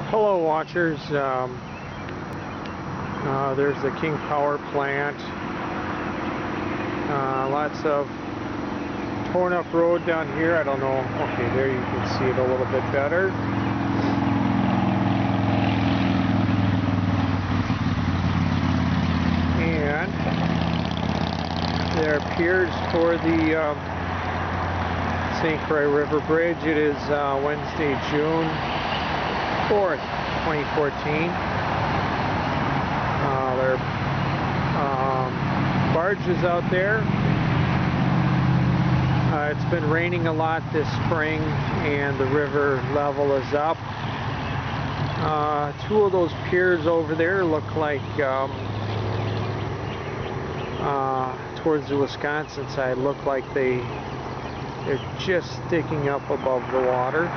Hello watchers, there's the King Power Plant. Lots of torn up road down here. I don't know, okay, there you can see it a little bit better. And there are piers for the St. Croix River Bridge. It is Wednesday, June 4th, 2014. There are barges out there. It's been raining a lot this spring and the river level is up. Two of those piers over there look like towards the Wisconsin side look like they're just sticking up above the water.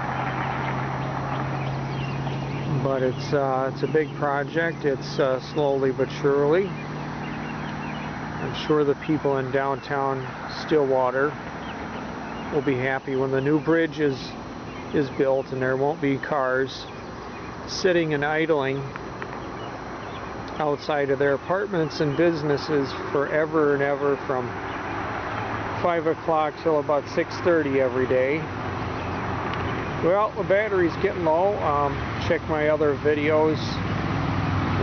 But it's a big project. It's slowly but surely. I'm sure the people in downtown Stillwater will be happy when the new bridge is built and there won't be cars sitting and idling outside of their apartments and businesses forever and ever from 5 o'clock till about 6:30 every day. Well, the battery's getting low. Check my other videos,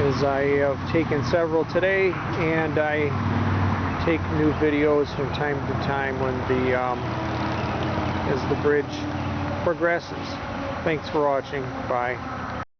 as I have taken several today, and I take new videos from time to time when as the bridge progresses. Thanks for watching. Bye.